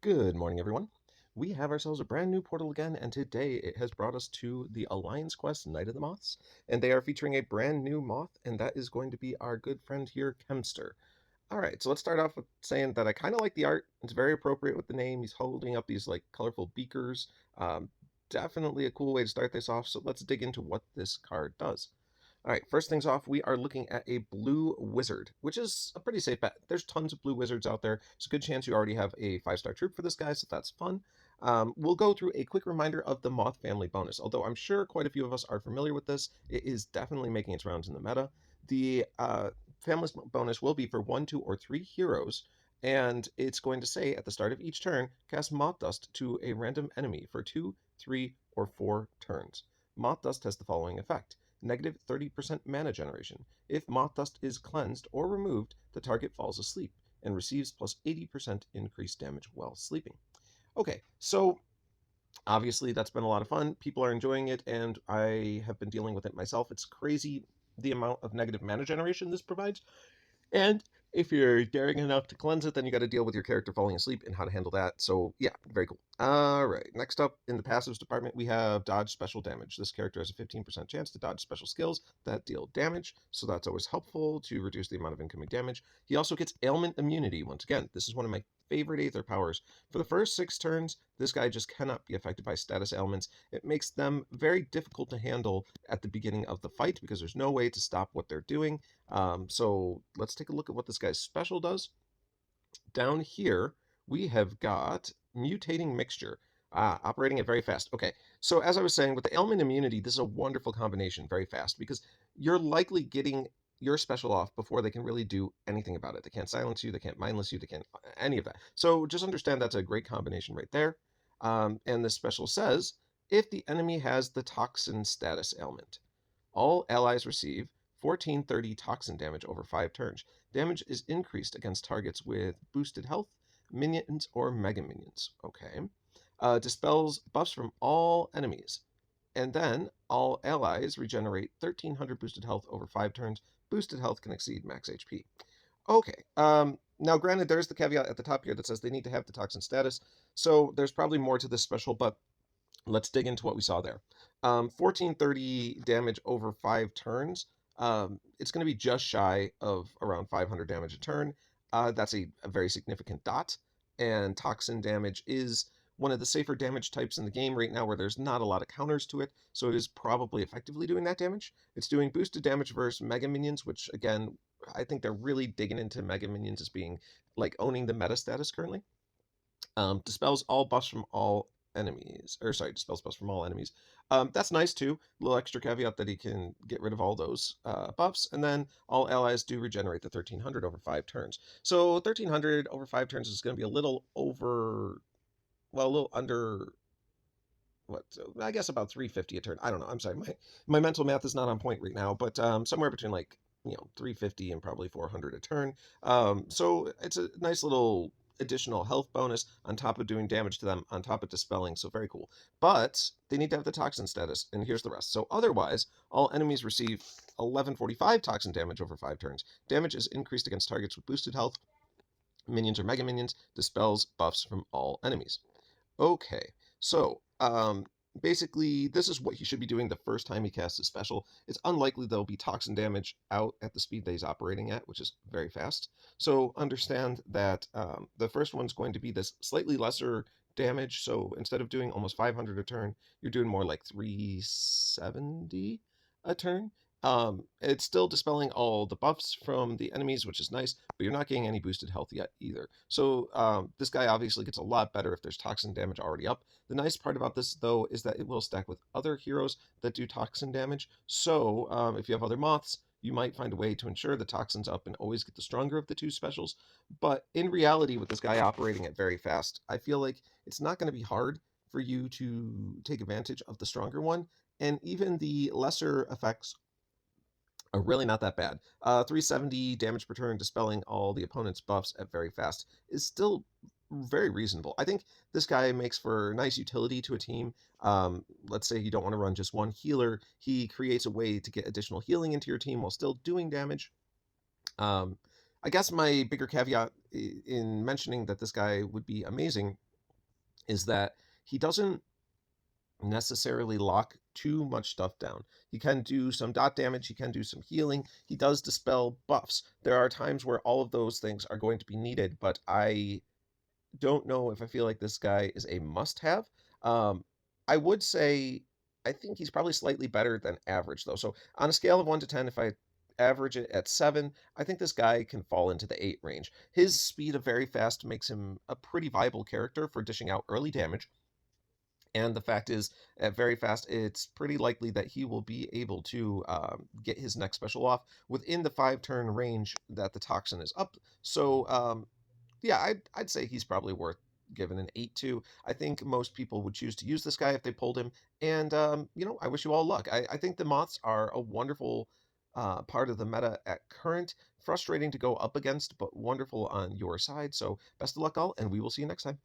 Good morning, everyone. We have ourselves a brand new portal again, and today it has brought us to the Alliance Quest Night of the Moths, and they are featuring a brand new moth, and that is going to be our good friend here, Chimister. All right, so let's start off with saying that I kind of like the art. It's very appropriate with the name. He's holding up these like colorful beakers. Definitely a cool way to start this off. So let's dig into what this card does. All right, first things off, we are looking at a blue wizard, which is a pretty safe bet. There's tons of blue wizards out there. It's a good chance you already have a 5-star troop for this guy, so that's fun. We'll go through a quick reminder of the Moth family bonus. Although I'm sure quite a few of us are familiar with this, it is definitely making its rounds in the meta. The family bonus will be for 1, 2, or 3 heroes, and it's going to say at the start of each turn, cast Moth Dust to a random enemy for 2, 3, or 4 turns. Moth Dust has the following effect: negative 30% mana generation. If Moth Dust is cleansed or removed, the target falls asleep and receives plus 80% increased damage while sleeping. Okay, so obviously that's been a lot of fun. People are enjoying it, and I have been dealing with it myself. It's crazy the amount of negative mana generation this provides. And if you're daring enough to cleanse it, then you got to deal with your character falling asleep and how to handle that. So, yeah, very cool. All right, next up in the passives department, we have dodge special damage. This character has a 15% chance to dodge special skills that deal damage, so that's always helpful to reduce the amount of incoming damage. He also gets ailment immunity. Once again, this is one of my favorite Aether powers. For the first 6 turns, this guy just cannot be affected by status ailments. It makes them very difficult to handle at the beginning of the fight because there's no way to stop what they're doing. So let's take a look at what this guy's special does. Down here, we have got Mutating Mixture. Operating it very fast. Okay, so as I was saying, with the ailment immunity, this is a wonderful combination, very fast, because you're likely getting your special off before they can really do anything about it. They can't silence you, they can't mindless you, they can't any of that. So just understand that's a great combination right there. And the special says, if the enemy has the toxin status ailment, all allies receive 1430 toxin damage over 5 turns. Damage is increased against targets with boosted health, minions, or mega minions. Okay. Dispels buffs from all enemies. And then all allies regenerate 1300 boosted health over 5 turns. Boosted health can exceed max HP. Okay. Now, granted, there's the caveat at the top here that says they need to have the toxin status. So there's probably more to this special, but let's dig into what we saw there. 1430 damage over 5 turns. It's going to be just shy of around 500 damage a turn. That's a very significant dot. And toxin damage is one of the safer damage types in the game right now where there's not a lot of counters to it. So it is probably effectively doing that damage. It's doing boosted damage versus Mega Minions, which again, I think they're really digging into Mega Minions as being like owning the meta status currently. Dispels all buffs from all enemies. Or sorry, dispels buffs from all enemies. That's nice too. A little extra caveat that he can get rid of all those buffs. And then all allies do regenerate the 1300 over 5 turns. So 1300 over 5 turns is going to be a little over, well, a little under what, I guess about 350 a turn. I don't know. I'm sorry. My mental math is not on point right now, but somewhere between like, 350 and probably 400 a turn. So it's a nice little additional health bonus on top of doing damage to them, on top of dispelling. So very cool. But they need to have the toxin status, and here's the rest. So otherwise, all enemies receive 1145 toxin damage over 5 turns. Damage is increased against targets with boosted health, minions or mega minions, dispels buffs from all enemies. Okay, so basically, this is what he should be doing the first time he casts his special. It's unlikely there'll be toxin damage out at the speed that he's operating at, which is very fast. So understand that the first one's going to be this slightly lesser damage. So instead of doing almost 500 a turn, you're doing more like 370 a turn. It's still dispelling all the buffs from the enemies, which is nice, but you're not getting any boosted health yet either. So this guy obviously gets a lot better if there's toxin damage already up. The nice part about this, though, is that it will stack with other heroes that do toxin damage. So if you have other moths, you might find a way to ensure the toxin's up and always get the stronger of the two specials. But in reality, with this guy operating it very fast, I feel like it's not going to be hard for you to take advantage of the stronger one. And even the lesser effects are really not that bad. 370 damage per turn, dispelling all the opponent's buffs at very fast is still very reasonable. I think this guy makes for nice utility to a team. Let's say you don't want to run just one healer. He creates a way to get additional healing into your team while still doing damage. I guess my bigger caveat in mentioning that this guy would be amazing is that he doesn't necessarily lock too much stuff down. He can do some dot damage, he can do some healing, he does dispel buffs. There are times where all of those things are going to be needed, but I don't know if I feel like this guy is a must have. Um, I would say I think he's probably slightly better than average, though. So on a scale of 1 to 10, if I average it at 7, I think this guy can fall into the 8 range. His speed of very fast makes him a pretty viable character for dishing out early damage. And the fact is, at very fast, it's pretty likely that he will be able to get his next special off within the 5 turn range that the toxin is up. So, yeah, I'd say he's probably worth giving an 8 to. I think most people would choose to use this guy if they pulled him. And, I wish you all luck. I think the Moths are a wonderful part of the meta at current. Frustrating to go up against, but wonderful on your side. So, best of luck, all, and we will see you next time.